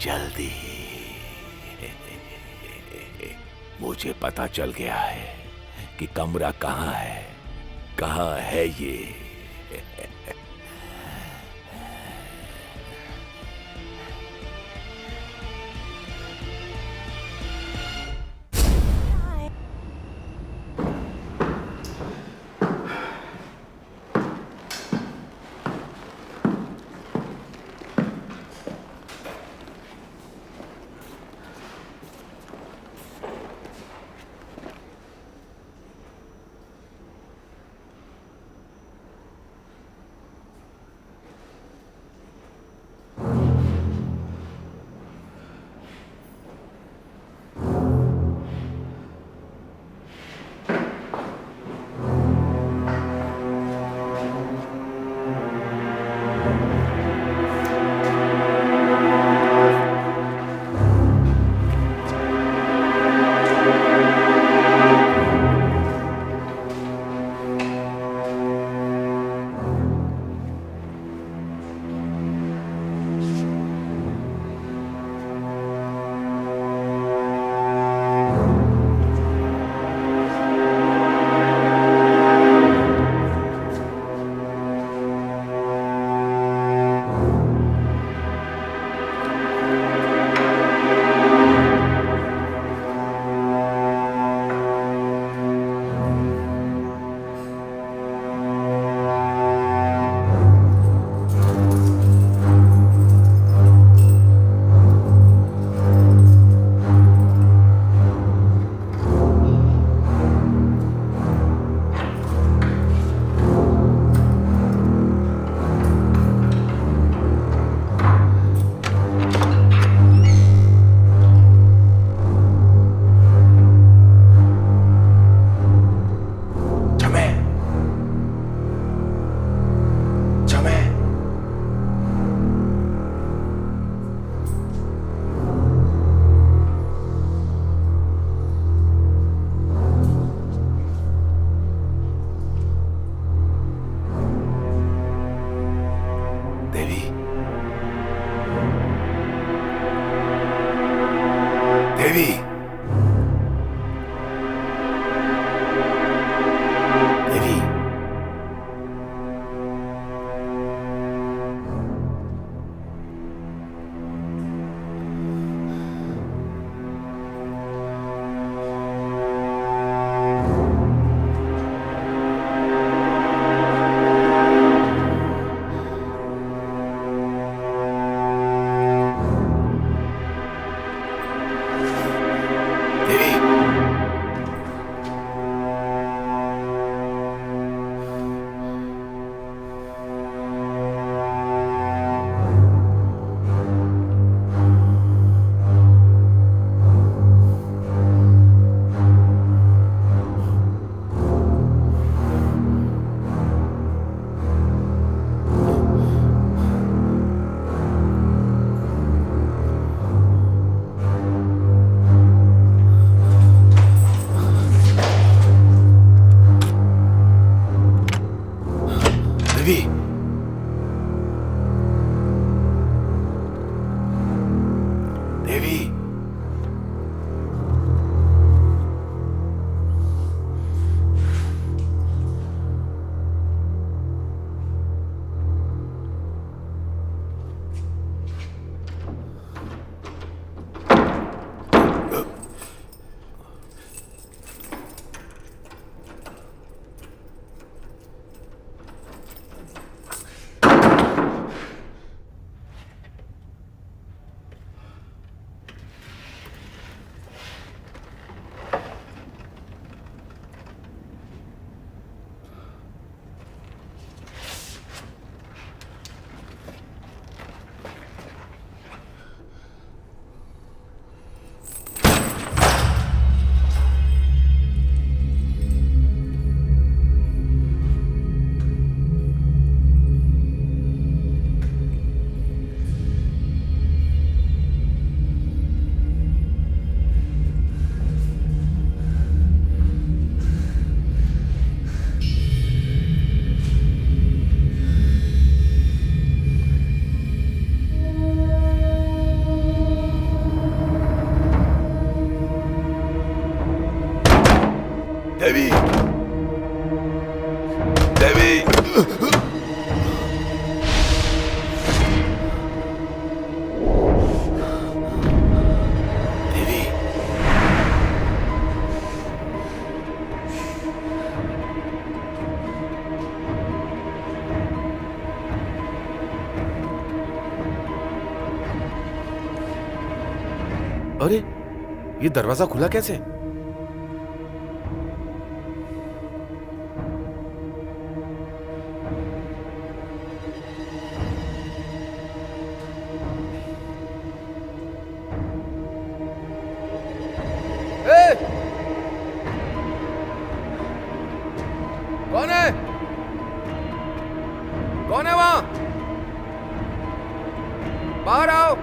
जल्दी। मुझे पता चल गया है कि कमरा कहाँ है। कहाँ है ये? देवी, देवी, देवी। देवी, देवी, देवी, अरे ये दरवाजा खुला कैसे? कौन है? कौन है वहां? बाहर आओ।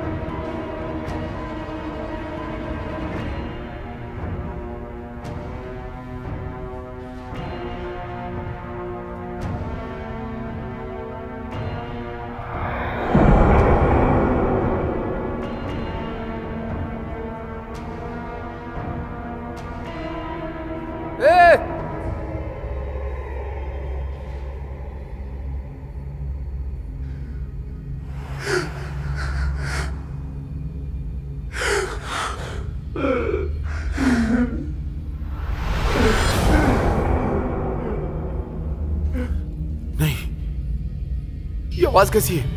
नहीं, ये आवाज कैसी है?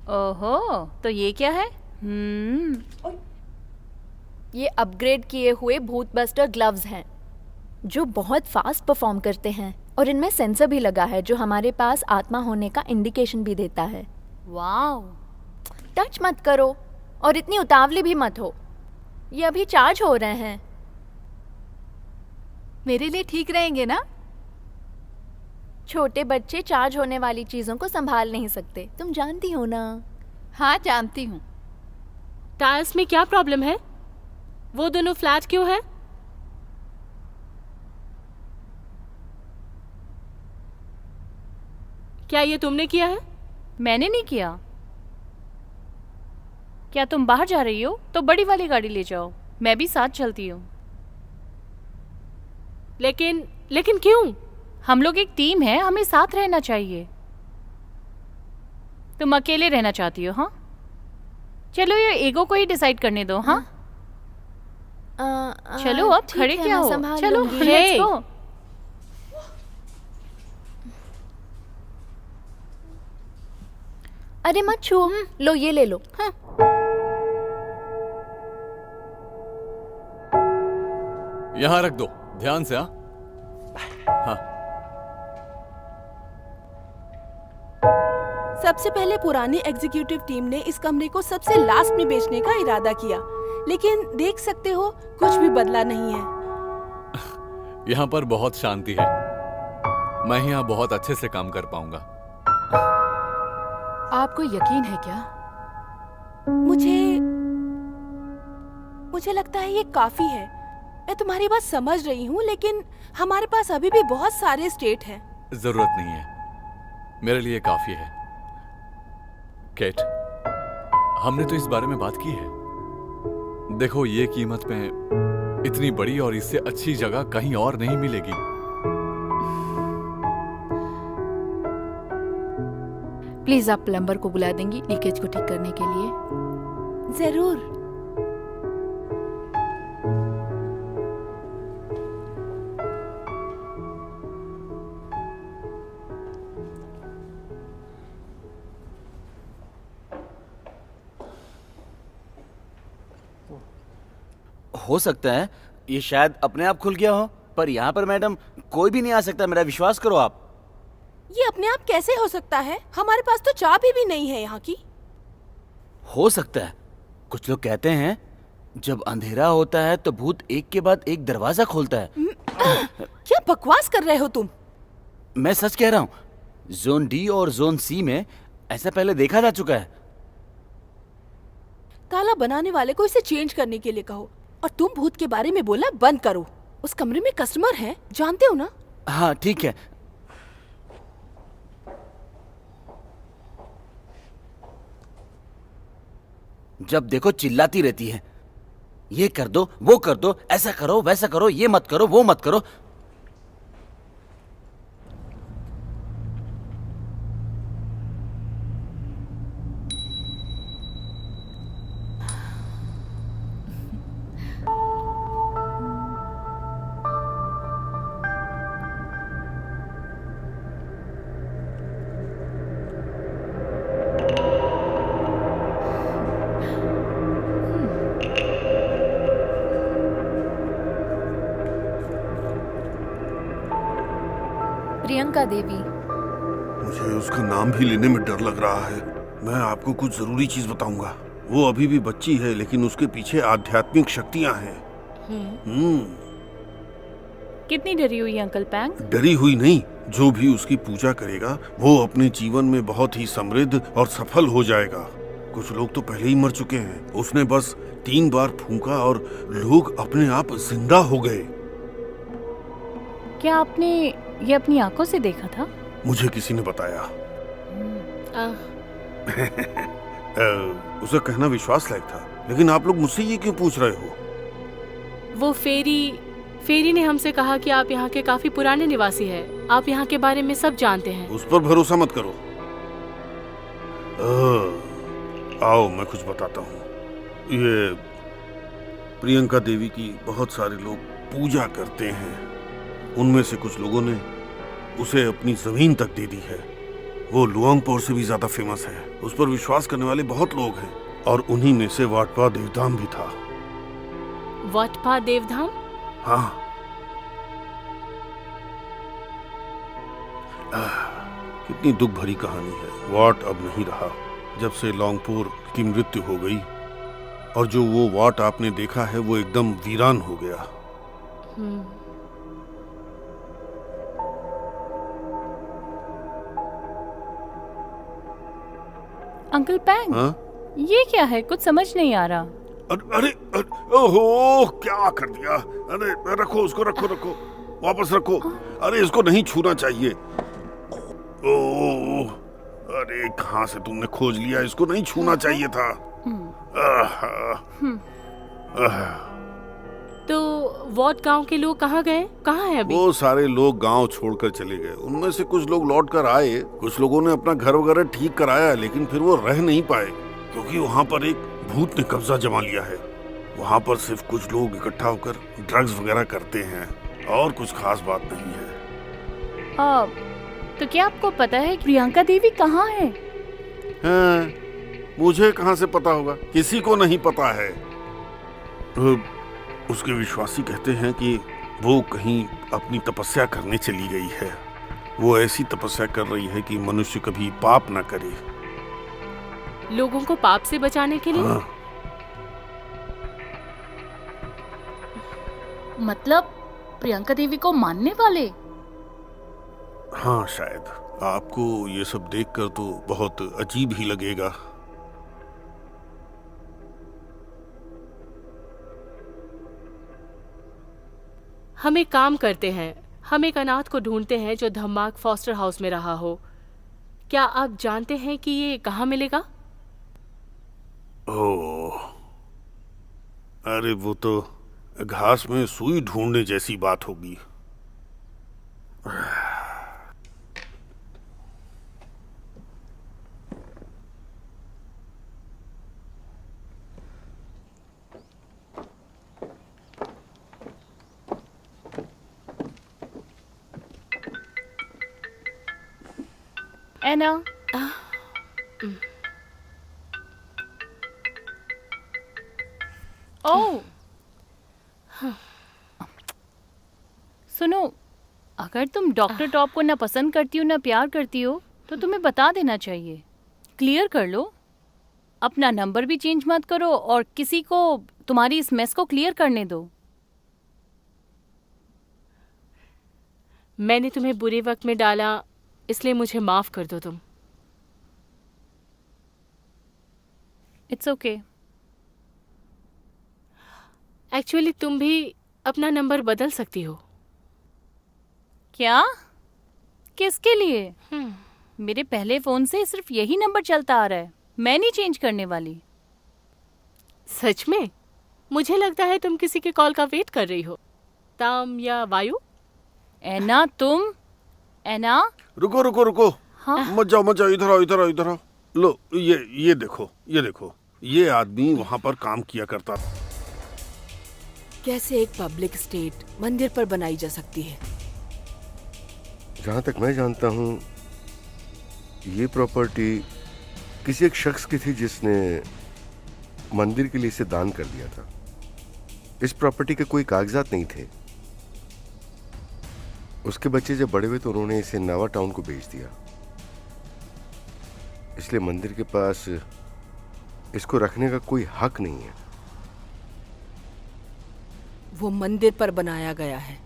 ओहो, तो ये क्या है? ये अपग्रेड किए हुए भूत बस्टर ग्लव्स हैं जो बहुत फास्ट परफॉर्म करते हैं और इनमें सेंसर भी लगा है जो हमारे पास आत्मा होने का इंडिकेशन भी देता है। वाओ, टच मत करो और इतनी उतावली भी मत हो, ये अभी चार्ज हो रहे हैं। मेरे लिए ठीक रहेंगे ना? छोटे बच्चे चार्ज होने वाली चीजों को संभाल नहीं सकते, तुम जानती हो ना। हाँ, जानती हूँ। टायर्स में क्या प्रॉब्लम है? वो दोनों फ्लैट क्यों है? क्या ये तुमने किया है? मैंने नहीं किया। क्या तुम बाहर जा रही हो? तो बड़ी वाली गाड़ी ले जाओ, मैं भी साथ चलती हूँ। लेकिन क्यों? हम लोग एक टीम है, हमें साथ रहना चाहिए। तुम अकेले रहना चाहती हो? हाँ चलो, ये ईगो को ही डिसाइड करने दो। हाँ चलो, अब ठीक खड़े है, क्या मैं हो? संभाल चलो लूंगी। Let's go. अरे मत छुओ, लो ये ले लो। हाँ। यहां रख दो, ध्यान से। हाँ, सबसे पहले पुरानी एग्जीक्यूटिव टीम ने इस कमरे को सबसे लास्ट में बेचने का इरादा किया, लेकिन देख सकते हो कुछ भी बदला नहीं है। यहाँ पर बहुत शांति है। मैं यहाँ बहुत अच्छे से काम कर पाऊंगा। आपको यकीन है क्या? मुझे लगता है ये काफी है। मैं तुम्हारी बात समझ रही हूँ, लेकिन हमारे पास अभी भी बहुत सारे स्टेट हैं। जरूरत नहीं है, मेरे लिए काफी है। केट, हमने तो इस बारे में बात की है। देखो, ये कीमत में इतनी बड़ी और इससे अच्छी जगह कहीं और नहीं मिलेगी। प्लीज आप प्लम्बर को बुला देंगी लीकेज को ठीक करने के लिए? जरूर। हो सकता है ये शायद अपने आप खुल गया हो, पर यहाँ पर मैडम कोई भी नहीं आ सकता, मेरा विश्वास करो आप। ये अपने आप कैसे हो सकता है? हमारे पास तो चाबी भी नहीं है यहाँ की। हो सकता है, कुछ लोग कहते हैं जब अंधेरा होता है तो भूत एक के बाद एक दरवाजा खोलता है। क्या बकवास कर रहे हो तुम? मैं सच कह रहा हूँ, जोन डी और जोन सी में ऐसा पहले देखा जा चुका है। ताला बनाने वाले को इसे चेंज करने के लिए कहो। और तुम भूत के बारे में बोलना बंद करो। उस कमरे में कस्टमर है, जानते हो ना? हाँ ठीक है। जब देखो चिल्लाती रहती है, ये कर दो, वो कर दो, ऐसा करो, वैसा करो, ये मत करो, वो मत करो। प्रियंका देवी। मुझे उसका नाम भी लेने में डर लग रहा है। मैं आपको कुछ जरूरी चीज बताऊंगा। वो अभी भी बच्ची है, लेकिन उसके पीछे आध्यात्मिक शक्तियां हैं। कितनी डरी हुई है अंकल पैंग? डरी हुई नहीं, जो भी उसकी पूजा करेगा वो अपने जीवन में बहुत ही समृद्ध और सफल हो जाएगा। कुछ लोग तो पहले ही मर चुके हैं। उसने बस 3 बार फूंका और लोग अपने आप जिंदा हो गए। क्या आपने ये अपनी आंखों से देखा था? मुझे किसी ने बताया। आह, उसे कहना विश्वास लायक था, लेकिन आप लोग मुझसे ये क्यों पूछ रहे हो? वो फेरी ने हमसे कहा कि आप यहाँ के काफी पुराने निवासी हैं। आप यहाँ के बारे में सब जानते हैं। उस पर भरोसा मत करो। आओ मैं कुछ बताता हूँ। ये प्रियंका देवी की बहुत सारे लोग पूजा करते हैं। उनमें से कुछ लोगों ने उसे अपनी जमीन तक दे दी है। वो लुआंगपोर से भी ज्यादा फेमस है। उस पर विश्वास करने वाले बहुत लोग हैं, और उन्हीं में से वाटपा देवधाम भी था। वाटपा देवधाम? हाँ। कितनी दुख भरी कहानी है। वाट अब नहीं रहा जब से लौंगपुर की मृत्यु हो गई, और जो वो वाट आपने देखा है वो एकदम वीरान हो गया। अंकल पैंग, ये क्या है? कुछ समझ नहीं आ रहा। अरे ओहो, क्या कर दिया? अरे रखो उसको, रखो वापस रखो। अरे इसको नहीं छूना चाहिए। ओह, अरे कहाँ से तुमने खोज लिया? इसको नहीं छूना चाहिए था। तो वॉट गांव के लोग कहाँ गए? कहाँ है अभी? वो सारे लोग गांव छोड़कर चले गए। उनमें से कुछ लोग लौट कर आए। कुछ लोगों ने अपना घर वगैरह ठीक कराया, लेकिन फिर वो रह नहीं पाए, क्योंकि वहाँ पर एक भूत ने कब्जा जमा लिया है। वहाँ पर सिर्फ कुछ लोग इकट्ठा होकर ड्रग्स वगैरह करते हैं, और कुछ खास बात नहीं है। तो क्या आपको पता है प्रियंका देवी कहाँ है? मुझे कहाँ से पता होगा? किसी को नहीं पता है। उसके विश्वासी कहते हैं कि वो कहीं अपनी तपस्या करने चली गई है। वो ऐसी तपस्या कर रही है कि मनुष्य कभी पाप ना करे। लोगों को पाप से बचाने के लिए? हाँ। मतलब प्रियंका देवी को मानने वाले? हाँ शायद। आपको ये सब देखकर तो बहुत अजीब ही लगेगा। हम एक काम करते हैं, हम एक अनाथ को ढूंढते हैं जो धम्माक फॉस्टर हाउस में रहा हो। क्या आप जानते हैं कि ये कहाँ मिलेगा? ओह, अरे वो तो घास में सुई ढूंढने जैसी बात होगी। एना, ओह, सुनो, अगर तुम डॉक्टर टॉप को ना पसंद करती हो ना प्यार करती हो तो तुम्हें बता देना चाहिए। क्लियर कर लो। अपना नंबर भी चेंज मत करो और किसी को तुम्हारी इस मेस को क्लियर करने दो। मैंने तुम्हें बुरे वक्त में डाला, इसलिए मुझे माफ कर दो तुम। It's okay. एक्चुअली तुम भी अपना नंबर बदल सकती हो। क्या? किसके लिए? मेरे पहले फोन से सिर्फ यही नंबर चलता आ रहा है, मैं नहीं चेंज करने वाली। सच में? मुझे लगता है तुम किसी के कॉल का वेट कर रही हो। ताम या वायु? एना तुम? एना? रुको रुको रुको, हाँ? मत जाओ मत जाओ, इधर आओ इधर आओ इधर आओ। लो ये देखो, ये देखो, ये आदमी वहाँ पर काम किया करता था। कैसे एक पब्लिक स्टेट मंदिर पर बनाई जा सकती है? जहाँ तक मैं जानता हूँ ये प्रॉपर्टी किसी एक शख्स की थी जिसने मंदिर के लिए इसे दान कर दिया था। इस प्रॉपर्टी के कोई कागजात नहीं थे। उसके बच्चे जब बड़े हुए तो उन्होंने इसे नावा टाउन को बेच दिया, इसलिए मंदिर के पास इसको रखने का कोई हक नहीं है। वो मंदिर पर बनाया गया है,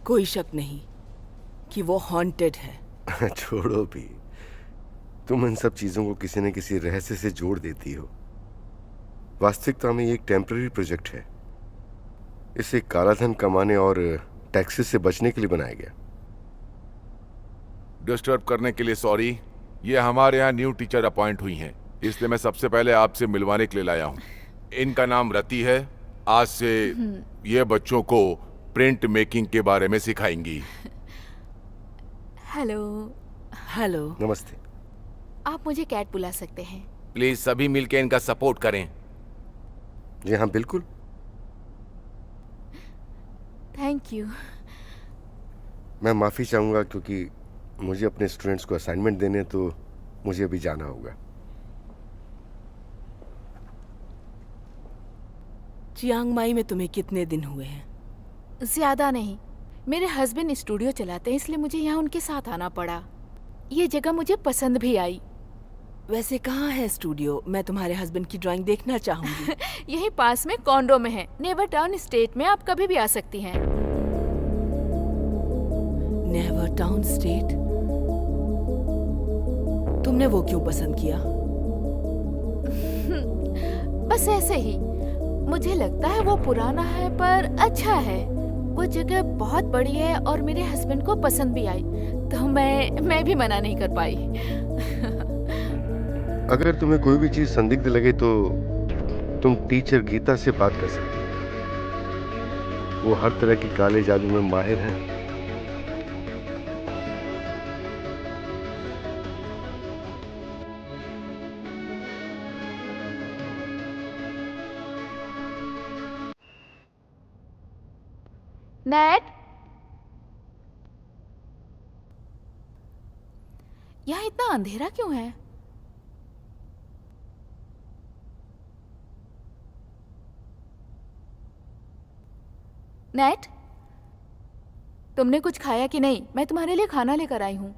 कोई शक नहीं कि वो हॉन्टेड है। छोड़ो भी, तुम इन सब चीजों को किसी न किसी रहस्य से जोड़ देती हो। वास्तविकता में ये एक टेम्पररी प्रोजेक्ट है। इसे कालाधन कमाने और टैक्सेस से बचने के लिए बनाया गया। डिस्टर्ब करने के लिए सॉरी। ये हमारे यहाँ न्यू टीचर अपॉइंट हुई हैं, इसलिए मैं सबसे पहले आपसे मिलवाने के लिए लाया हूँ। इनका नाम रति है। आज से ये बच्चों को प्रिंट मेकिंग के बारे में सिखाएंगी। हेलो। हेलो। नमस्ते। आप मुझे कैट बुला सकते हैं। प्लीज सभी मिलकर इनका सपोर्ट करें। जी हाँ बिल्कुल। Thank you. मैं माफी चाहूंगा क्योंकि मुझे अपने स्टूडेंट्स को असाइनमेंट देने, तो मुझे अभी जाना होगा। चियांग माई में तुम्हें कितने दिन हुए हैं? ज्यादा नहीं, मेरे हस्बैंड स्टूडियो चलाते हैं, इसलिए मुझे यहाँ उनके साथ आना पड़ा। ये जगह मुझे पसंद भी आई। वैसे कहाँ है स्टूडियो? मैं तुम्हारे हस्बैंड की ड्राइंग देखना चाहूंगी। यही पास में कॉन्डो में है, नेवर टाउन स्टेट में। आप कभी भी आ सकती हैं। Never town state? तुमने वो क्यों पसंद किया? बस ऐसे ही। मुझे लगता है वो पुराना है पर अच्छा है। वो जगह बहुत बड़ी है और मेरे हस्बैंड को पसंद भी आई, तो मैं भी मना नहीं कर पाई। अगर तुम्हें कोई भी चीज संदिग्ध लगे तो तुम टीचर गीता से बात कर सकते हो। वो हर तरह की काले जादू में माहिर हैं। नेट, यहाँ इतना अंधेरा क्यों है? नेट, तुमने कुछ खाया कि नहीं? मैं तुम्हारे लिए खाना लेकर आई हूँ।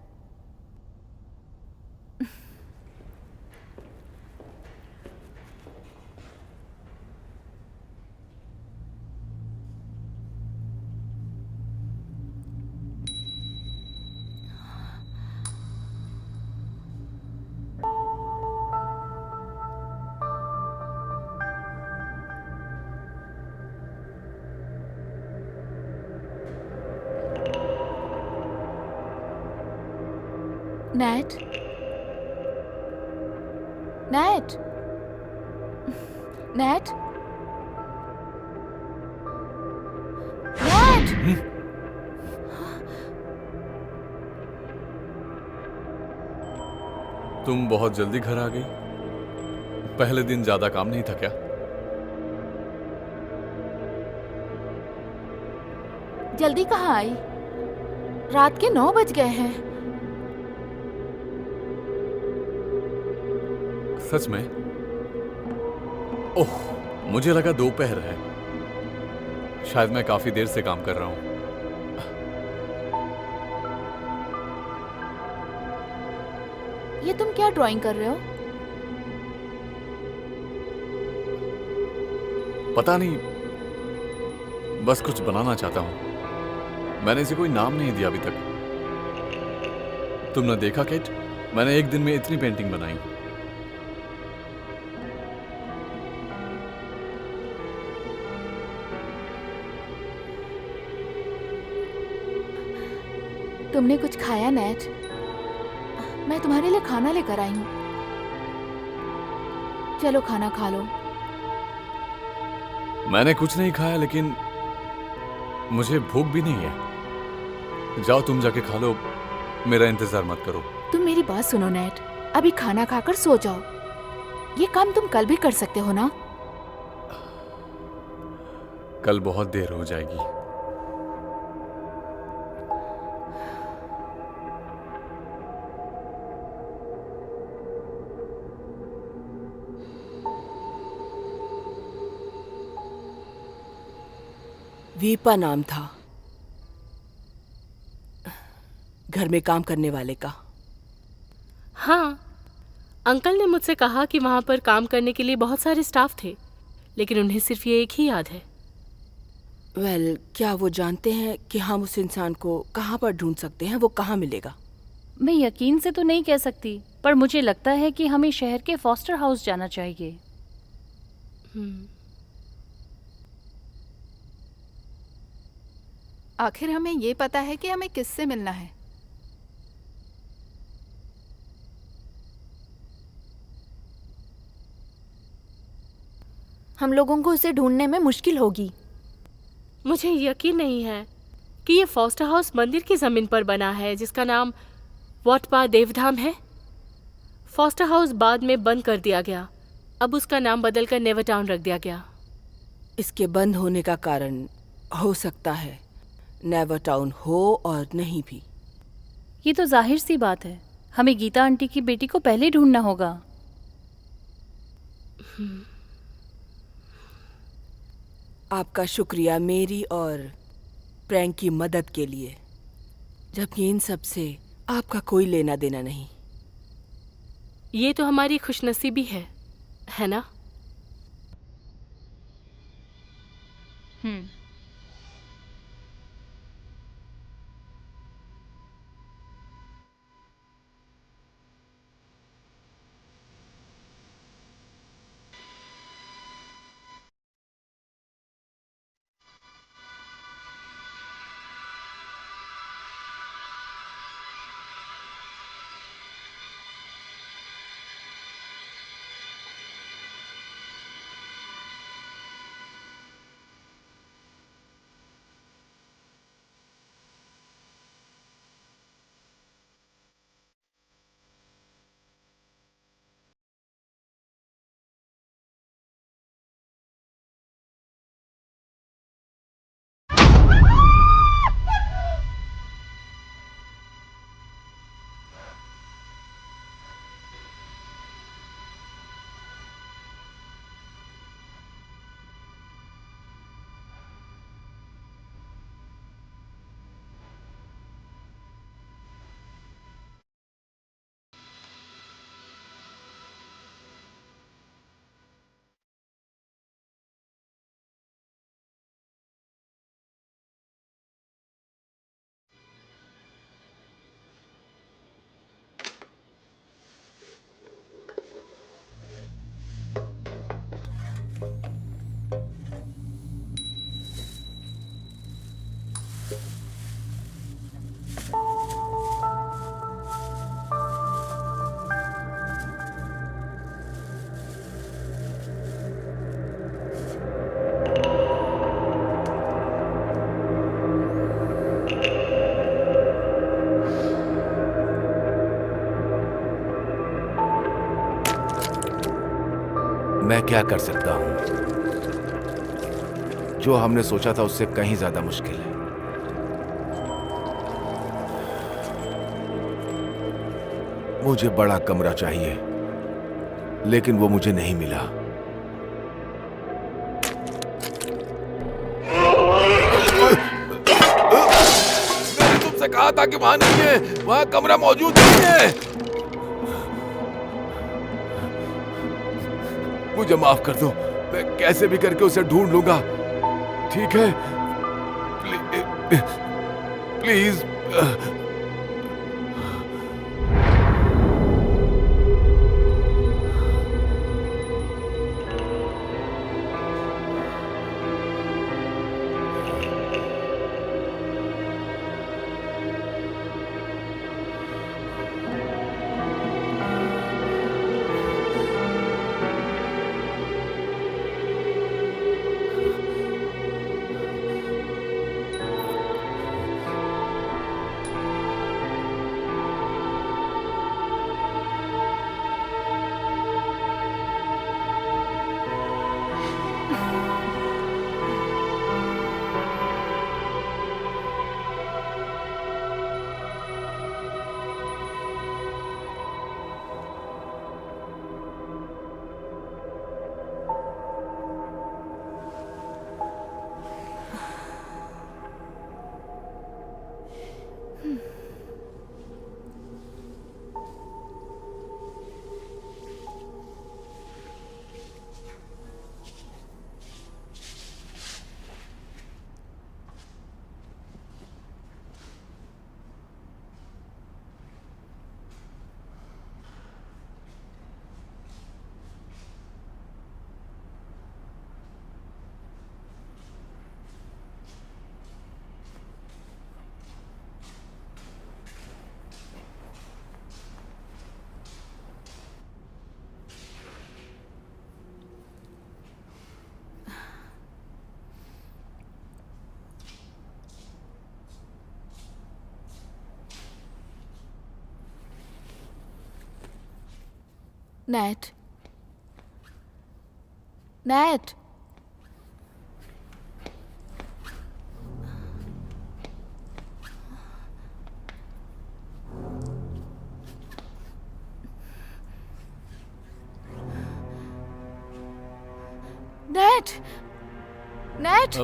Net, net, net, net. तुम बहुत जल्दी घर आ गई। पहले दिन ज्यादा काम नहीं था क्या? जल्दी कहाँ आई? रात के 9 बज गए हैं। सच में? ओह, मुझे लगा दोपहर है। शायद मैं काफी देर से काम कर रहा हूं। ये तुम क्या ड्राइंग कर रहे हो? पता नहीं, बस कुछ बनाना चाहता हूं। मैंने इसे कोई नाम नहीं दिया अभी तक। तुमने देखा केट, मैंने एक दिन में इतनी पेंटिंग बनाई। तुमने कुछ खाया नेट? मैं तुम्हारे लिए खाना लेकर आई हूँ। चलो खाना खा लो। मैंने कुछ नहीं खाया, लेकिन मुझे भूख भी नहीं है। जाओ तुम जाके खा लो, मेरा इंतजार मत करो। तुम मेरी बात सुनो नेट, अभी खाना खाकर सो जाओ। ये काम तुम कल भी कर सकते हो ना? कल बहुत देर हो जाएगी। वीपा नाम था घर में काम करने वाले का। हाँ, अंकल ने मुझसे कहा कि वहाँ पर काम करने के लिए बहुत सारे स्टाफ थे, लेकिन उन्हें सिर्फ ये एक ही याद है। वेल, क्या वो जानते हैं कि हम उस इंसान को कहाँ पर ढूंढ सकते हैं? वो कहाँ मिलेगा? मैं यकीन से तो नहीं कह सकती, पर मुझे लगता है कि हमें शहर के फॉस्टर हाउस जाना चाहिए। आखिर हमें ये पता है कि हमें किससे मिलना है। हम लोगों को उसे ढूंढने में मुश्किल होगी। मुझे यकीन नहीं है कि ये फॉस्टर हाउस मंदिर की जमीन पर बना है जिसका नाम वॉटपा देवधाम है। फॉस्टर हाउस बाद में बंद कर दिया गया, अब उसका नाम बदलकर नेवर टाउन रख दिया गया। इसके बंद होने का कारण हो सकता है नेवर टाउन हो और नहीं भी। ये तो जाहिर सी बात है, हमें गीता आंटी की बेटी को पहले ढूंढना होगा। आपका शुक्रिया मेरी और प्रैंक की मदद के लिए, जबकि इन सब से आपका कोई लेना देना नहीं। ये तो हमारी खुशनसीबी है ना? मैं क्या कर सकता हूं? जो हमने सोचा था उससे कहीं ज्यादा मुश्किल है। मुझे बड़ा कमरा चाहिए, लेकिन वो मुझे नहीं मिला। मैंने तुमसे कहा था कि वहां नहीं है, वहां कमरा मौजूद नहीं है। मुझे माफ कर दो, मैं कैसे भी करके उसे ढूंढ लूंगा, ठीक है? Please. Nate, Nate, Nate, Nate.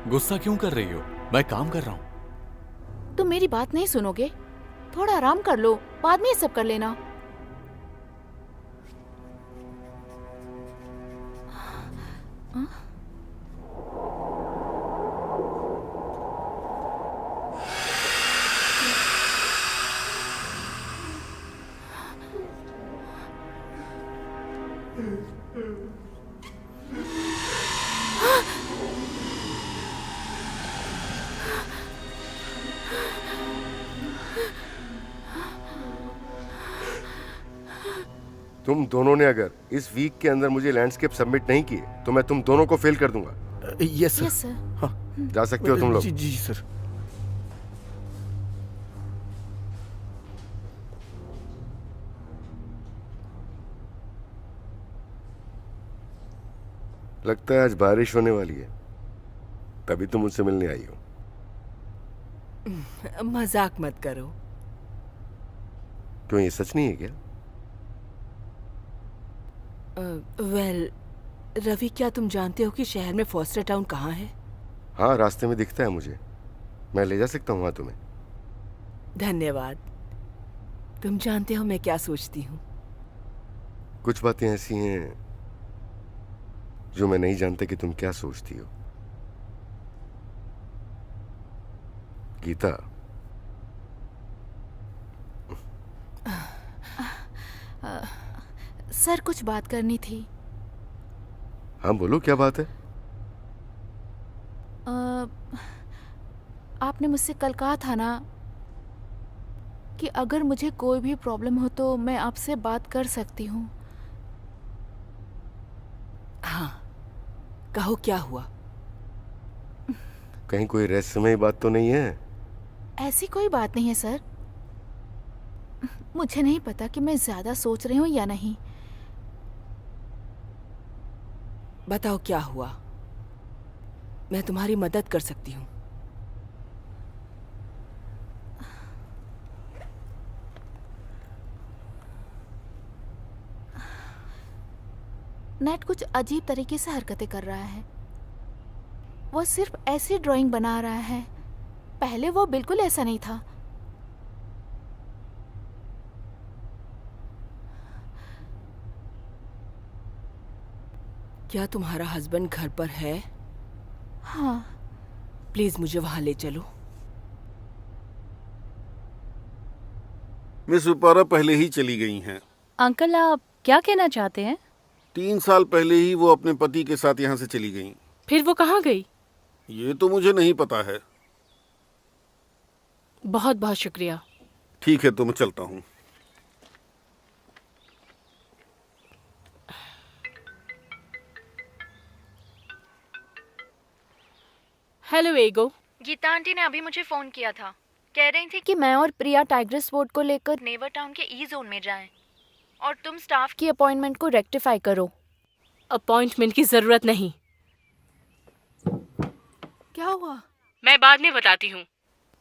गुस्सा क्यों कर रही हो? मैं काम कर रहा हूँ। तुम मेरी बात नहीं सुनोगे? थोड़ा आराम कर लो, बाद में ये सब कर लेना। तुम दोनों ने अगर इस वीक के अंदर मुझे लैंडस्केप सबमिट नहीं किए तो मैं तुम दोनों को फेल कर दूंगा। Yes sir. Yes sir. जा सकते हो तुम लोग। जी जी सर। लगता है आज बारिश होने वाली है, तभी तुम मुझसे मिलने आई हो। मजाक मत करो। क्यों, ये सच नहीं है क्या? वेल रवि, क्या तुम जानते हो कि शहर में फॉस्टर टाउन कहाँ है? हाँ, रास्ते में दिखता है मुझे। मैं ले जा सकता हूँ वहां तुम्हें। धन्यवाद। तुम जानते हो मैं क्या सोचती हूँ? कुछ बातें ऐसी हैं जो मैं नहीं जानता कि तुम क्या सोचती हो। गीता, सर कुछ बात करनी थी। हाँ बोलो, क्या बात है? आपने मुझसे कल कहा था ना कि अगर मुझे कोई भी प्रॉब्लम हो तो मैं आपसे बात कर सकती हूँ। हाँ, कहो क्या हुआ? कहीं कोई रहस्यमय बात तो नहीं है? ऐसी कोई बात नहीं है सर। मुझे नहीं पता कि मैं ज्यादा सोच रही हूँ या नहीं। बताओ क्या हुआ, मैं तुम्हारी मदद कर सकती हूँ। नेट कुछ अजीब तरीके से हरकतें कर रहा है। वो सिर्फ ऐसी ड्राइंग बना रहा है, पहले वो बिल्कुल ऐसा नहीं था। क्या तुम्हारा हस्बैंड घर पर है? हाँ। प्लीज मुझे वहां ले चलो। मिस विपारा पहले ही चली गई हैं। अंकल आप क्या कहना चाहते हैं? 3 साल पहले ही वो अपने पति के साथ यहाँ से चली गई। फिर वो कहाँ गई? ये तो मुझे नहीं पता है। बहुत बहुत शुक्रिया। ठीक है तो मैं चलता हूँ। हेलो एगो। गीता आंटी ने अभी मुझे फोन किया था। कह रही थी कि मैं और प्रिया टाइग्रेस वोड को लेकर नेवर टाउन के ई जोन में जाएं और तुम स्टाफ की अपॉइंटमेंट को रेक्टिफाई करो। अपॉइंटमेंट की जरूरत नहीं। क्या हुआ? मैं बाद में बताती हूँ।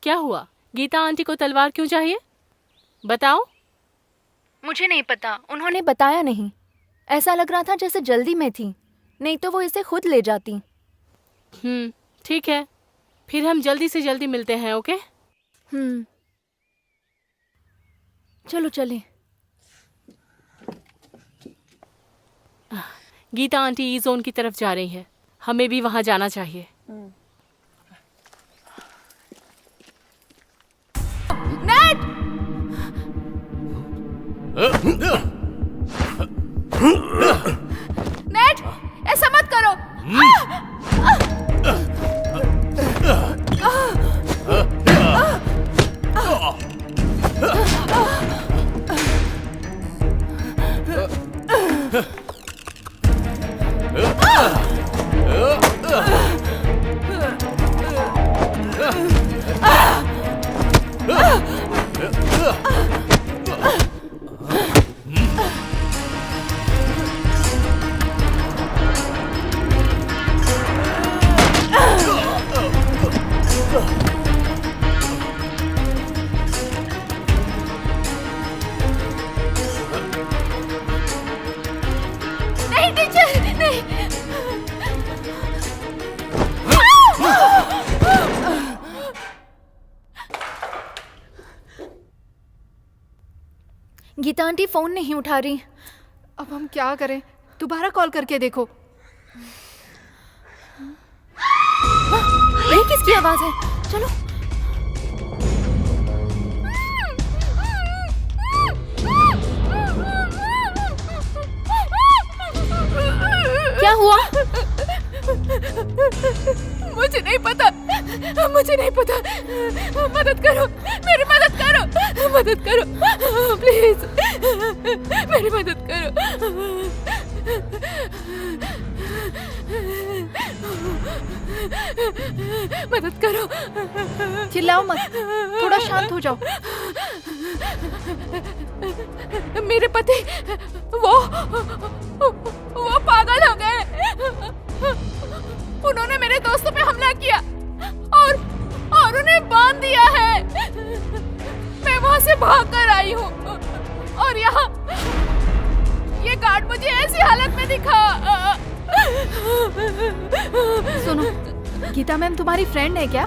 क्या हुआ? गीता आंटी को तलवार क्यों चाहिए? बताओ। मुझे नहीं पता, उन्होंने बताया नहीं। ऐसा लग रहा था जैसे जल्दी में थी, नहीं तो वो इसे खुद ले जाती। ठीक है, फिर हम जल्दी से जल्दी मिलते हैं। ओके। चलो चलें। गीता आंटी ई जोन की तरफ जा रही है, हमें भी वहां जाना चाहिए। नेट! नेट! ऐसा मत करो। नहीं टीचर, नहीं। गीता आंटी फोन नहीं उठा रही। अब हम क्या करें? दोबारा कॉल करके देखो। ये किसकी आवाज है? चलो। क्या हुआ? मुझे नहीं पता, मुझे नहीं पता। मदद करो, मेरी मदद करो, मदद करो प्लीज, मेरी मदद करो। मदद करो। चिल्लाओ मत, थोड़ा शांत हो जाओ। मेरे पति वो पागल हो गए। उन्होंने मेरे दोस्तों पे हमला किया और उन्हें बांध दिया है। मैं वहां से भाग कर आई हूँ और यहाँ ये गार्ड मुझे ऐसी हालत में दिखा। सुनो, गीता मैम तुम्हारी फ्रेंड है क्या?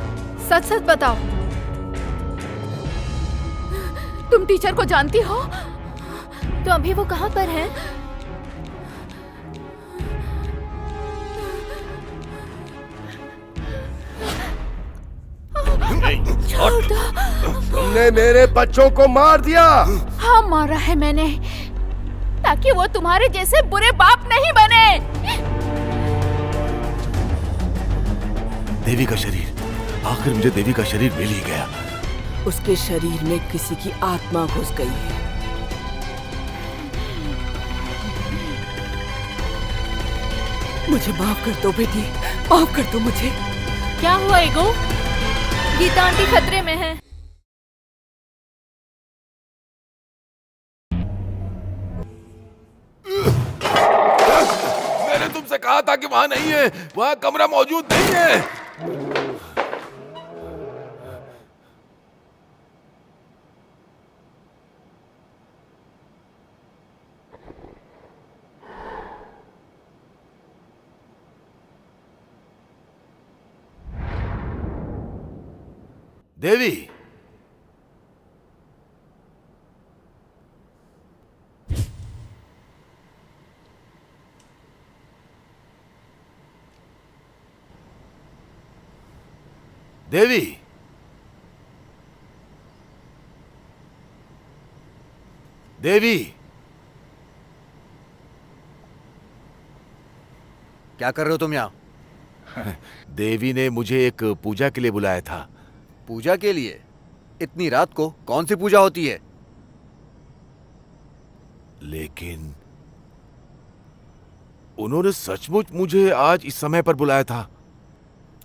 सच सच बताओ। तुम टीचर को जानती हो? तो अभी वो कहाँ पर है? तुमने मेरे बच्चों को मार दिया। हाँ मारा है मैंने, ताकि वो तुम्हारे जैसे बुरे बाप नहीं बने। देवी का शरीर, आखिर मुझे देवी का शरीर मिल ही गया। उसके शरीर में किसी की आत्मा घुस गई है। मुझे माफ कर दो बेटी, माफ कर दो मुझे। क्या हुआ एगो? गीता आंटी खतरे में है। मैंने तुमसे कहा था कि वहां नहीं है, वहां कमरा मौजूद नहीं है। देवी, देवी, देवी, क्या कर रहे हो तुम यहाँ? देवी ने मुझे एक पूजा के लिए बुलाया था। पूजा के लिए? इतनी रात को कौन सी पूजा होती है? लेकिन उन्होंने सचमुच मुझे आज इस समय पर बुलाया था।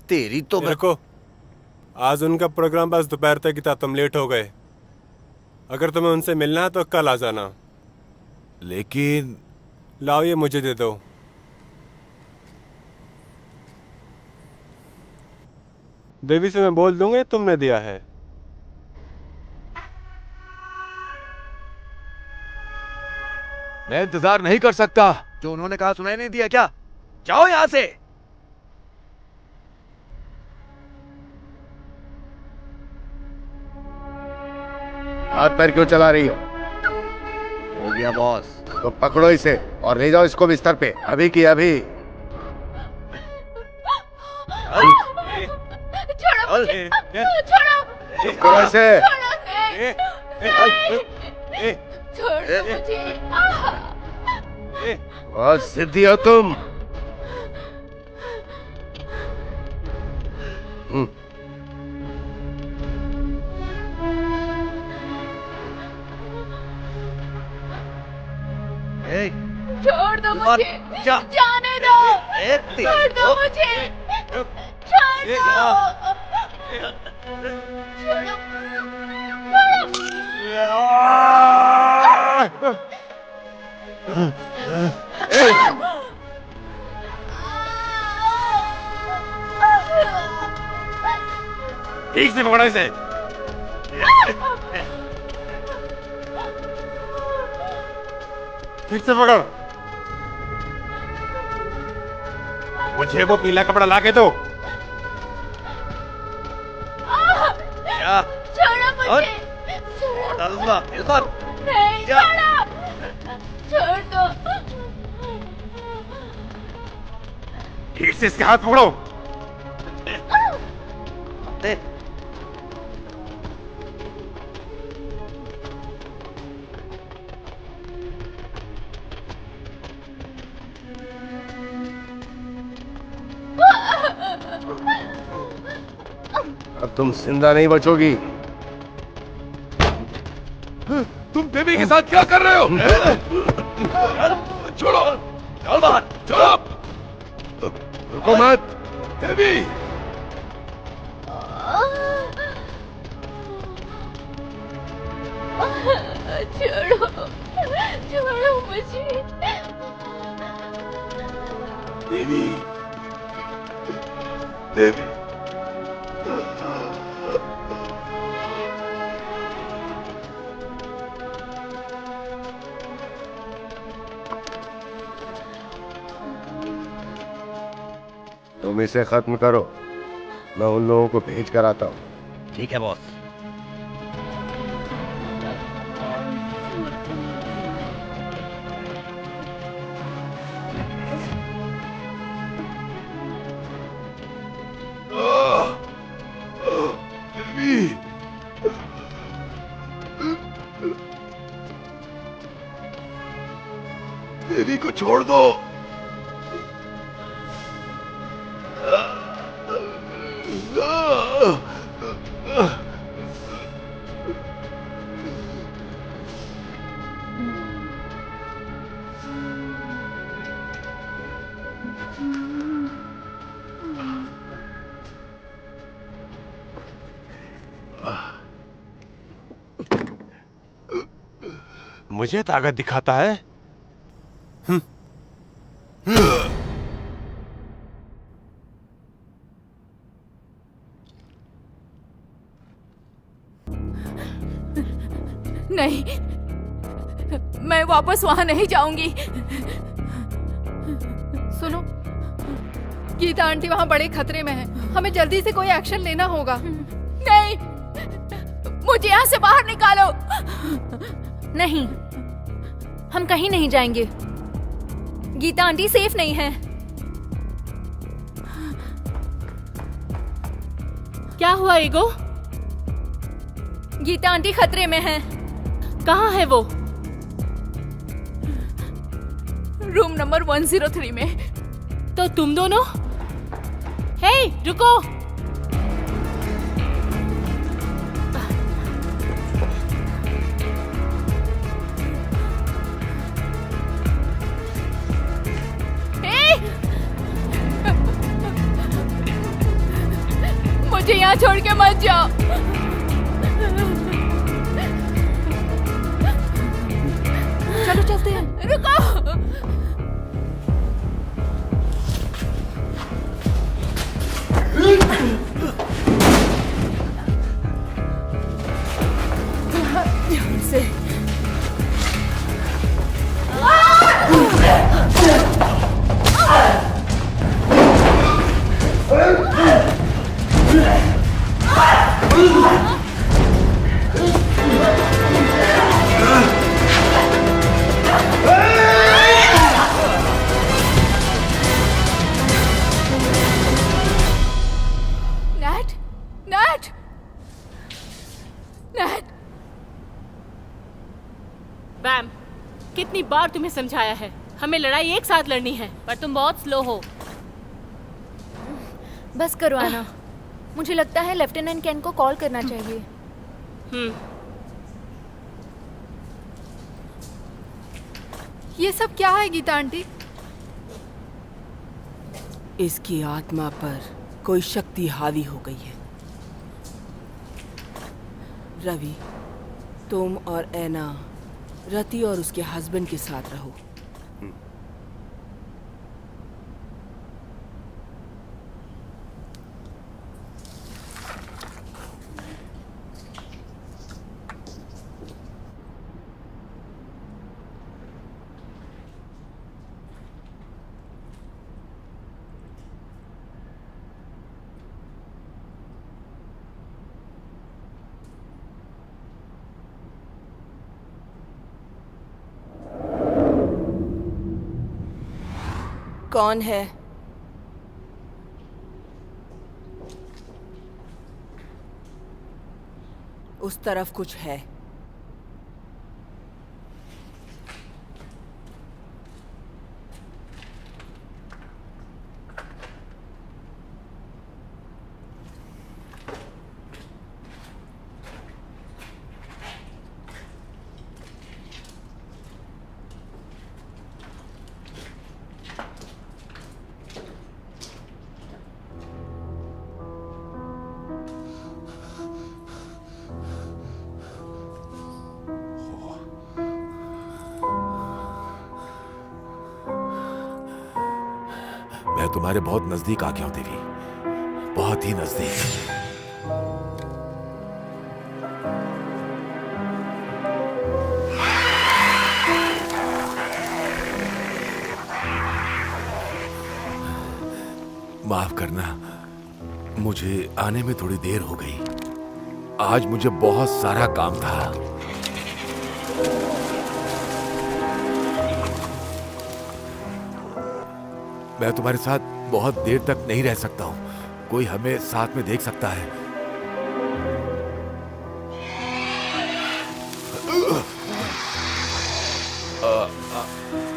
तेरी तो देखो, आज उनका प्रोग्राम बस दोपहर तक ही था, तुम लेट हो गए। अगर तुम्हें उनसे मिलना है तो कल आ जाना। लेकिन लाओ, ये मुझे दे दो। देवी से मैं बोल दूंगा तुमने दिया है। मैं इंतजार नहीं कर सकता। जो उन्होंने कहा सुनाई नहीं दिया क्या? जाओ यहाँ से। हाथ पैर क्यों चला रही हो? हो गया बॉस। तो पकड़ो इसे और ले जाओ इसको बिस्तर पे, अभी की अभी। छोड़ो मुझे, छोड़ो। चुप करो इसे। छोड़ो मुझे। बहुत जिद्दी हो तुम। छोड़ दो मुझे, जाने दो, छोड़ दो मुझे, छोड़ दो, ठीक से पकड़ो इसे। ठीक से पकड़। मुझे वो पीला कपड़ा ला के दो। छोड़ो मुझे, नहीं, छोड़ो, छोड़ दो। ठीक से इसके हाथ पकड़ो। अब तुम जिंदा नहीं बचोगी। तुम देवी के साथ क्या कर रहे हो? छोड़ो, चल बाहर, चलो। रुको मत। देवी, छोड़ो, छोड़ो मुझे। देवी, देवी, तुम इसे खत्म करो, मैं उन लोगों को भेज कर आता हूँ। ठीक है बॉस। देवी को छोड़ दो। मुझे ताकत दिखाता है। नहीं, मैं वापस वहां नहीं जाऊंगी। सुनो, गीता आंटी वहां बड़े खतरे में है, हमें जल्दी से कोई एक्शन लेना होगा। नहीं, मुझे यहाँ से बाहर निकालो। नहीं, हम कहीं नहीं जाएंगे। गीता आंटी सेफ नहीं है। क्या हुआ ईगो? गीता आंटी खतरे में है। कहाँ है वो? रूम नंबर 103 में। तो तुम दोनों? हे, रुको। मुझे यहाँ छोड़ के मत जाओ। चलो चलते हैं। रुको। ध्यान से। NAT, Nate, NAT. बैम, कितनी बार तुम्हें समझाया है, हमें लड़ाई एक साथ लड़नी है। पर तुम बहुत स्लो हो। बस करो आना। मुझे लगता है लेफ्टिनेंट केन को कॉल करना चाहिए। ये सब क्या है गीता आंटी? इसकी आत्मा पर कोई शक्ति हावी हो गई है। रवि, तुम और ऐना रति और उसके हस्बैंड के साथ रहो। कौन है? उस तरफ कुछ है। मैं तुम्हारे बहुत नजदीक आ गया हूं देवी, बहुत ही नजदीक। माफ करना, मुझे आने में थोड़ी देर हो गई। आज मुझे बहुत सारा काम था। मैं तुम्हारे साथ बहुत देर तक नहीं रह सकता हूं। कोई हमें साथ में देख सकता है।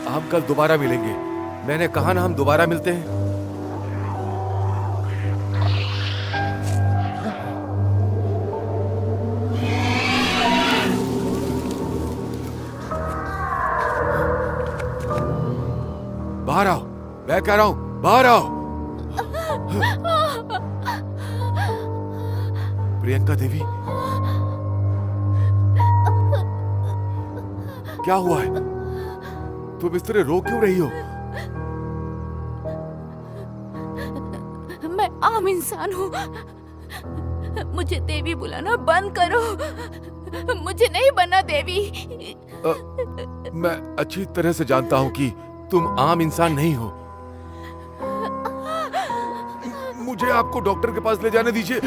हम कल दोबारा मिलेंगे। मैंने कहा ना, हम दोबारा मिलते हैं। बाहर आओ, मैं कह रहा हूं, बाहर आओ। प्रियंका देवी, क्या हुआ है? तुम इस तरह रो क्यों रही हो? मैं आम इंसान हूँ। मुझे देवी बुलाना बंद करो। मुझे नहीं बनना देवी। मैं अच्छी तरह से जानता हूं कि तुम आम इंसान नहीं हो। मुझे आपको डॉक्टर के पास ले जाने दीजिए।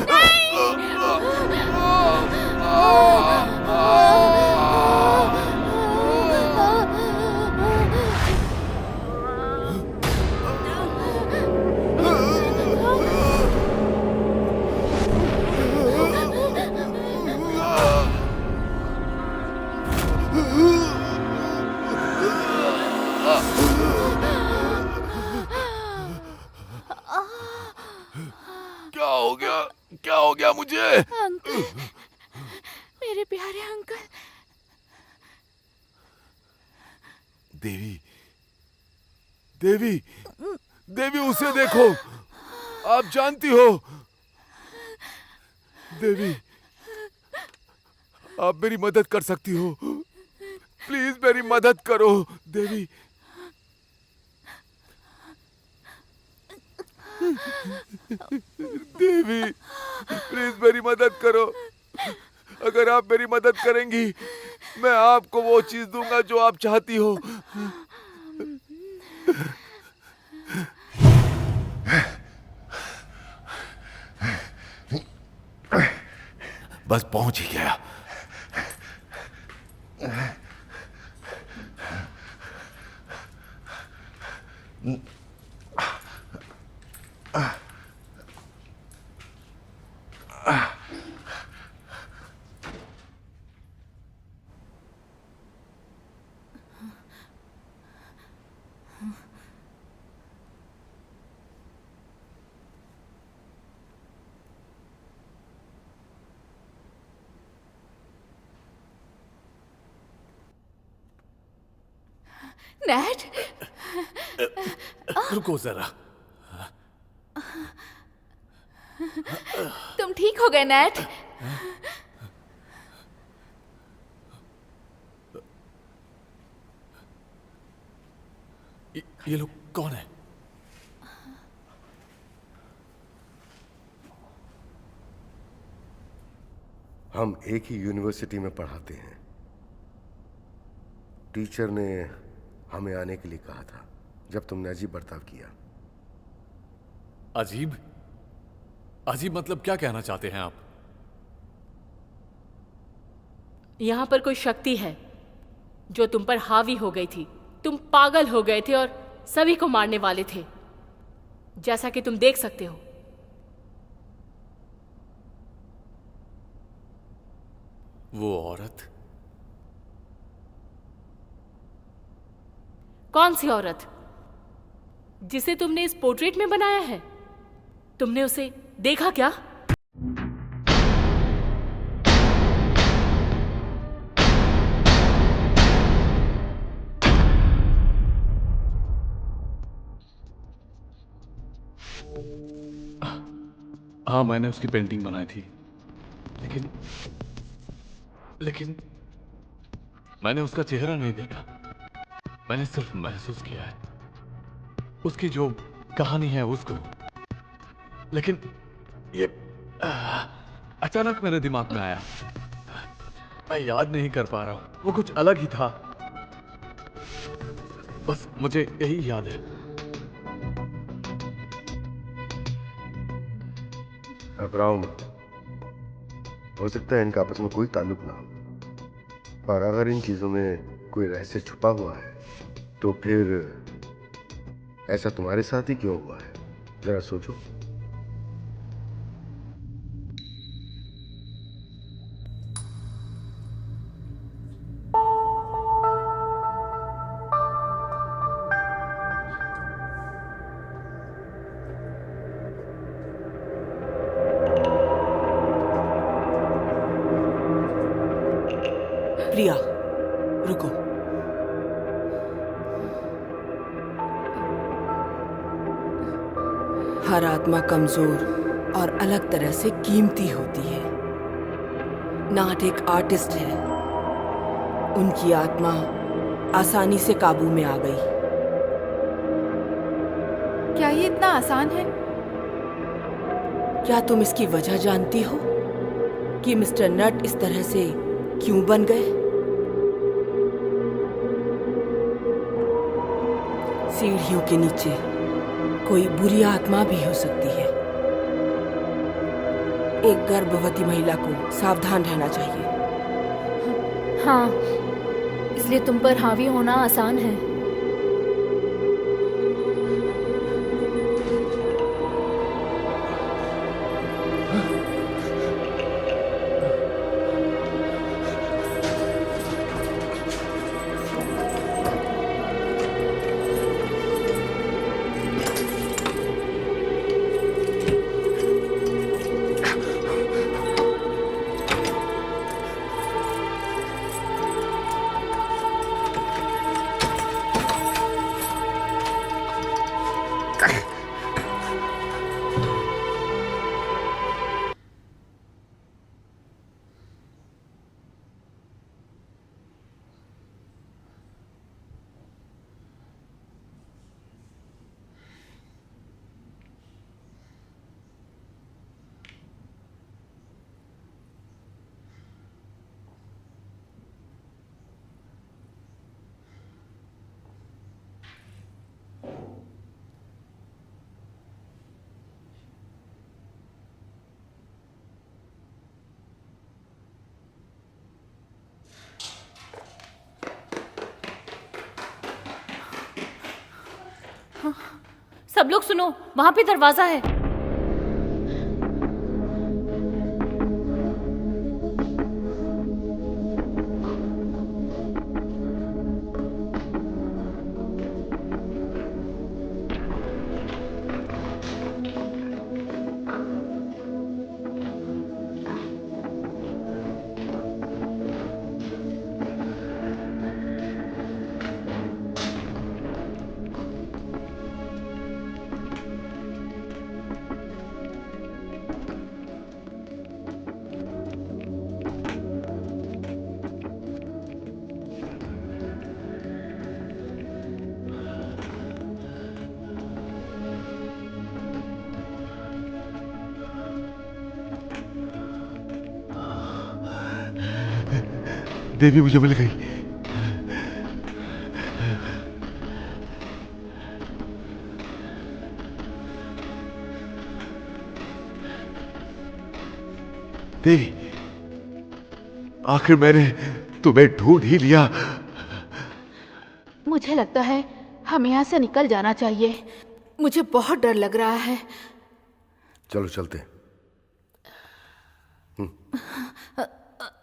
हो गया? क्या हो गया मुझे? अंकल, मेरे प्यारे अंकल। देवी, देवी, देवी, उसे देखो। आप जानती हो देवी, आप मेरी मदद कर सकती हो। प्लीज मेरी मदद करो देवी। देवी, प्लीज मेरी मदद करो। अगर आप मेरी मदद करेंगी, मैं आपको वो चीज दूंगा जो आप चाहती हो। बस पहुंच ही गया। नैट, रुको जरा। तुम ठीक हो गए नैट? ये लोग कौन है? हम एक ही यूनिवर्सिटी में पढ़ाते हैं। टीचर ने हमें आने के लिए कहा था जब तुमने अजीब बर्ताव किया। अजीब? अजीब मतलब क्या कहना चाहते हैं आप? यहाँ पर कोई शक्ति है जो तुम पर हावी हो गई थी। तुम पागल हो गए थे और सभी को मारने वाले थे, जैसा कि तुम देख सकते हो। वो औरत? कौन सी औरत? जिसे तुमने इस पोर्ट्रेट में बनाया है? तुमने उसे देखा क्या? हाँ, मैंने उसकी पेंटिंग बनाई थी, लेकिन मैंने उसका चेहरा नहीं देखा। मैंने सिर्फ महसूस किया है उसकी जो कहानी है उसको। लेकिन ये अचानक मेरे दिमाग में आया। मैं याद नहीं कर पा रहा हूं, वो कुछ अलग ही था। बस मुझे यही याद है। घबराओ मत। हो सकता है इनका आपस में कोई ताल्लुक ना हो, और अगर इन चीजों में कोई रहस्य छुपा हुआ है तो फिर ऐसा तुम्हारे साथ ही क्यों हुआ है? जरा सोचो। प्रिया, रुको। हर आत्मा कमजोर और अलग तरह से कीमती होती है। नाट एक आर्टिस्ट है। उनकी आत्मा आसानी से काबू में आ गई। क्या ये इतना आसान है? क्या तुम इसकी वजह जानती हो कि मिस्टर नट इस तरह से क्यों बन गए? सीढ़ियों के नीचे कोई बुरी आत्मा भी हो सकती है। एक गर्भवती महिला को सावधान रहना चाहिए। हाँ, इसलिए तुम पर हावी होना आसान है। सब लोग सुनो, वहां पे दरवाजा है। देवी मुझे मिल गई। देवी, आखिर मैंने तुम्हें ढूंढ ही लिया। मुझे लगता है हमें यहाँ से निकल जाना चाहिए। मुझे बहुत डर लग रहा है। चलो चलते।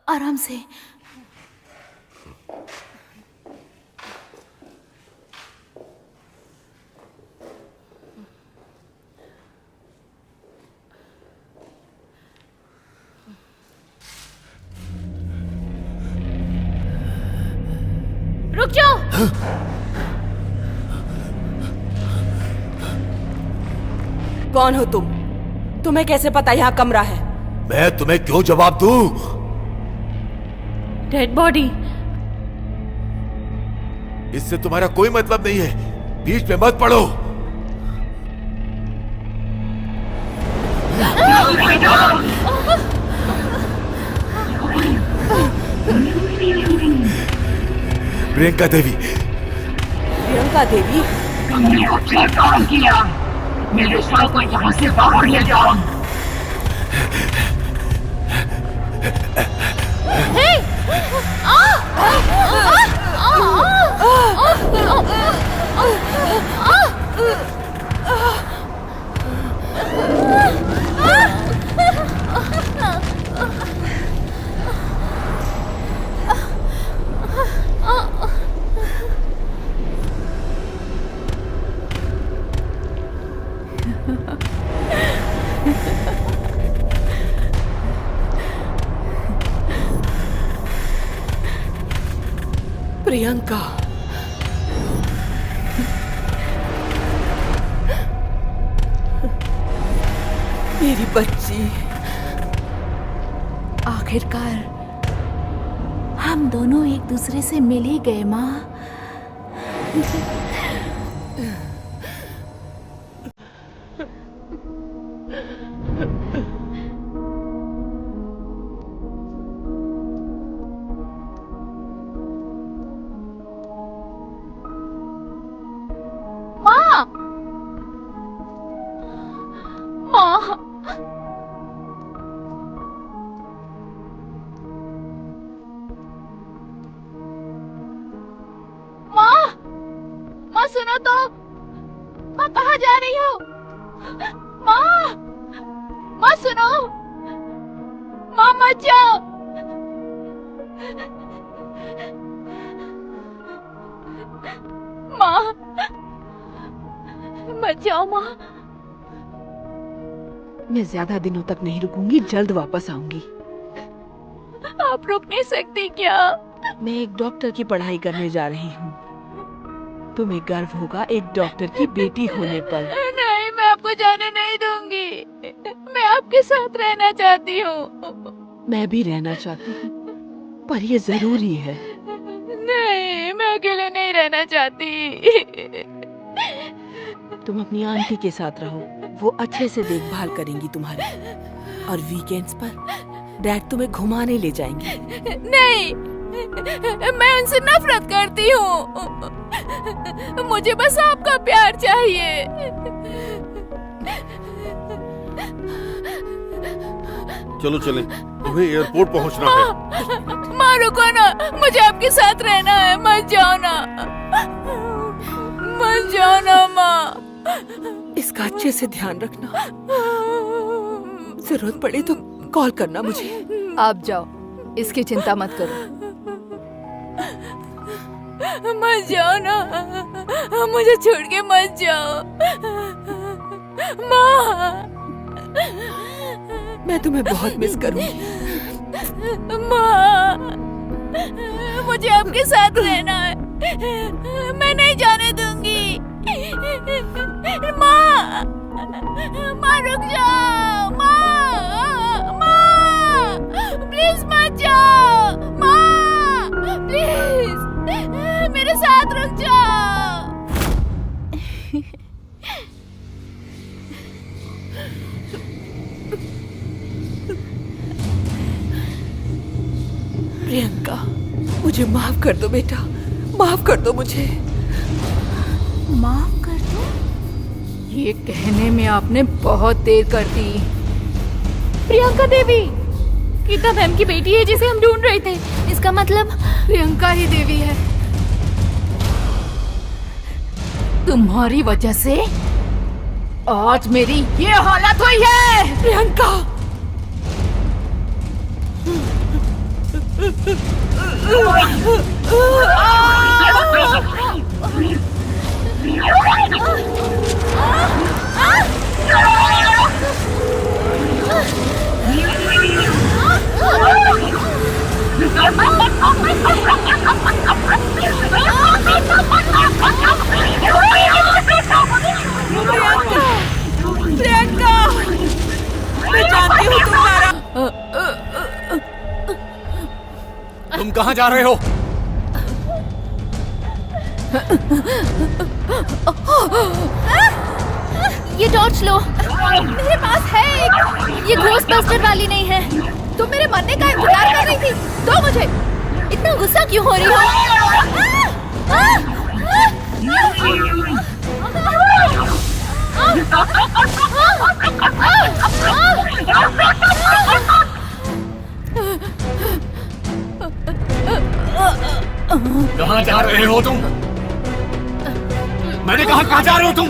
आराम से। रुक जाओ। कौन हो तुम? तुम्हें कैसे पता यहाँ कमरा है? मैं तुम्हें क्यों जवाब दूं? Dead body. इससे तुम्हारा कोई मतलब नहीं है, बीच में मत पड़ो। प्रियंका देवी। प्रियंका देवी? तुमने अच्छा काम किया, मेरे शव को यहाँ से बाहर ले जाओ। प्रियंका, मेरी बच्ची, आखिरकार हम दोनों एक दूसरे से मिल ही गए माँ। सुनो तो, माँ कहाँ जा रही हो? माँ, माँ सुनो, माँ मत जाओ। माँ मत जाओ माँ। मैं ज्यादा दिनों तक नहीं रुकूंगी, जल्द वापस आऊंगी। आप रुक नहीं सकती क्या? मैं एक डॉक्टर की पढ़ाई करने जा रही हूँ। तुम्हें गर्व होगा एक डॉक्टर की बेटी होने पर। नहीं, मैं आपको जाने नहीं दूंगी। मैं आपके साथ रहना चाहती हूँ। मैं भी रहना चाहती हूँ, पर ये जरूरी है। नहीं, मैं अकेले नहीं रहना चाहती। तुम अपनी आंटी के साथ रहो, वो अच्छे से देखभाल करेंगी तुम्हारी। और वीकेंड्स पर डैड तुम्हें घुमाने ले जाएंगे। नहीं, मैं उनसे नफरत करती हूँ। मुझे बस आपका प्यार चाहिए। चलो चलें, तुम्हें एयरपोर्ट पहुंचना है। माँ रुको ना, मुझे आपके साथ रहना है। मत जाओ ना, मत जाओ ना माँ। इसका अच्छे से ध्यान रखना, जरूरत पड़े तो कॉल करना मुझे। आप जाओ, इसकी चिंता मत करो। मत जाओ ना, मुझे छोड़ के मत जाओ माँ। मैं तुम्हें बहुत मिस करूंगी। माँ, मुझे आपके साथ रहना है। मैं नहीं जाने दूंगी। माँ, माँ रुक जाओ। माँ, माँ, प्लीज मत जाओ। माँ, प्लीज मेरे साथ रुक जाओ। प्रियंका, मुझे माफ कर दो बेटा, माफ कर दो मुझे। माफ कर दो? ये कहने में आपने बहुत देर कर दी। प्रियंका देवी, गीता मैम की बेटी है जिसे हम ढूंढ रहे थे। इसका मतलब प्रियंका ही देवी है। तुम्हारी वजह से आज मेरी ये हालत हुई है। प्रियंका, प्रियंका, मैं जानती हूँ तुम्हारा। तुम कहाँ जा रहे हो? ये टॉर्च लो, मेरे पास है एक। ये घोस्टबस्टर वाली नहीं है। तुम मेरे मरने का इंतजार कर रही थी, दो मुझे। इतना गुस्सा क्यों हो रही हो? कहाँ जा रहे हो तुम? मैंने कहा कहाँ जा रहे हो तुम?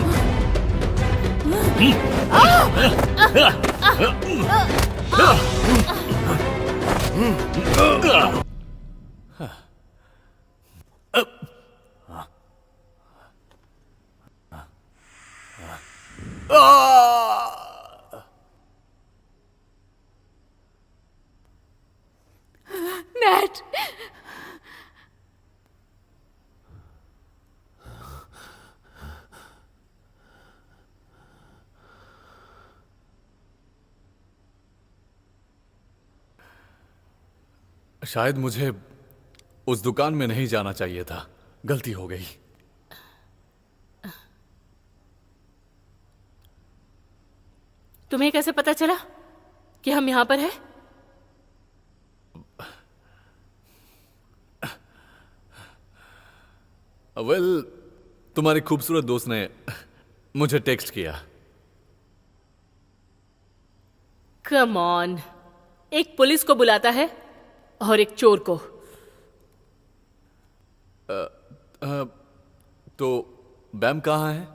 नेट, शायद मुझे उस दुकान में नहीं जाना चाहिए था, गलती हो गई। तुम्हें कैसे पता चला कि हम यहाँ पर हैं? वेल, तुम्हारी खूबसूरत दोस्त ने मुझे टेक्स्ट किया। कम ऑन, एक पुलिस को बुलाता है और एक चोर को। तो बैम कहाँ है?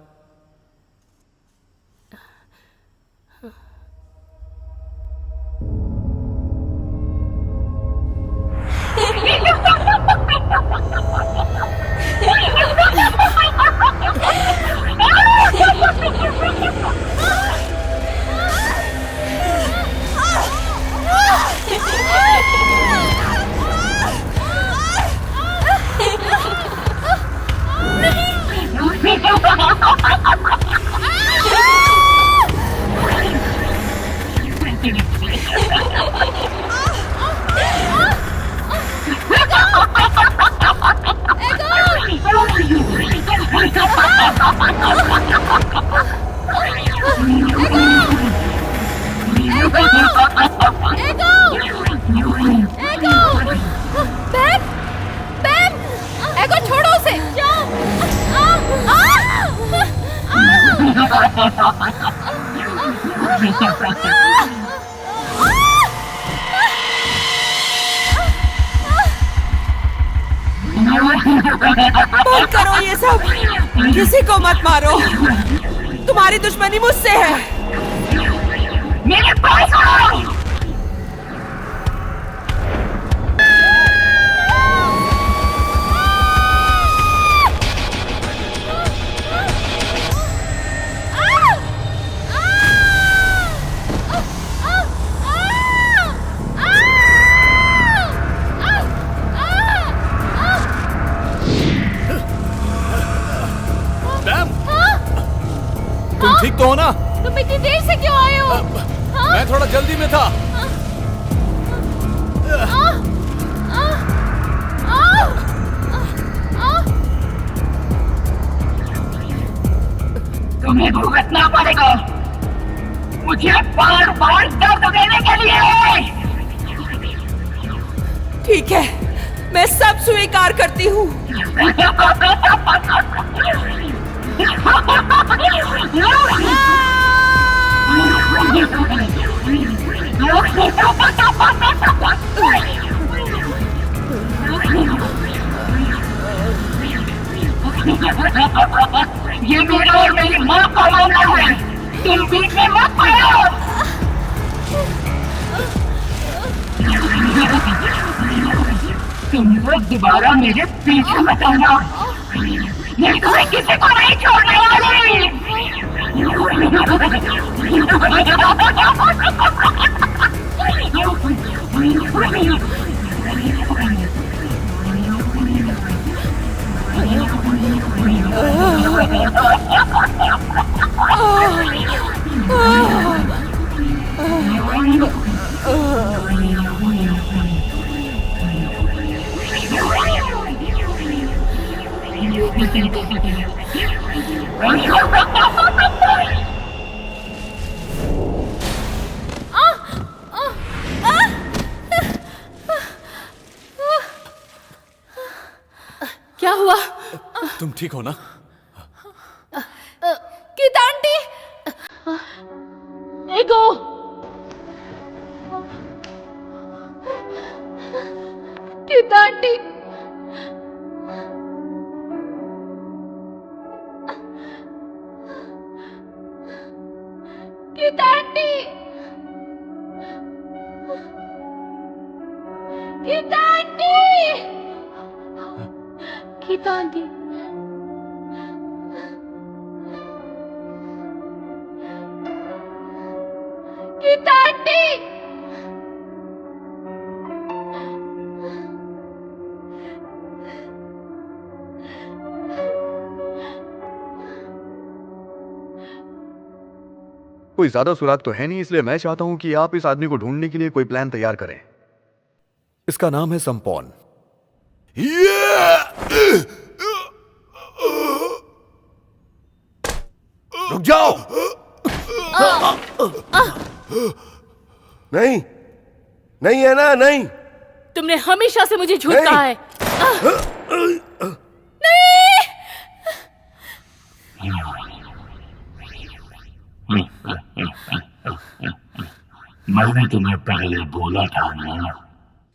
बंद करो ये सब, किसी को मत मारो, तुम्हारी दुश्मनी मुझसे है। मेरे पास आओ। तुम ठीक तो हो ना? तुम इतनी देर से क्यों आए हो? मैं थोड़ा जल्दी में था। तुम्हें भुगतना पड़ेगा मुझे बार बार दर्द देने के लिए। ठीक है, मैं सब स्वीकार करती हूँ। ये मेरा और मेरी माँ का मामला है, तुम बीच में मत आओ। तुम लोग दोबारा मेरे पीछे मत आना, मैं तुम्हें किसी को नहीं छोड़ने वाली। क्या हुआ? तुम ठीक हो ना? गीता आंटी, एगो, Geeta aunty, Geeta aunty, Geeta aunty, Geeta aunty, Geeta aunty, कोई ज्यादा सुराग तो है नहीं, इसलिए मैं चाहता हूं कि आप इस आदमी को ढूंढने के लिए कोई प्लान तैयार करें। इसका नाम है संपौन। रुक जाओ। नहीं, नहीं है ना, नहीं। तुमने हमेशा से मुझे झूठ कहा है। मैंने तुम्हें पहले बोला था ना।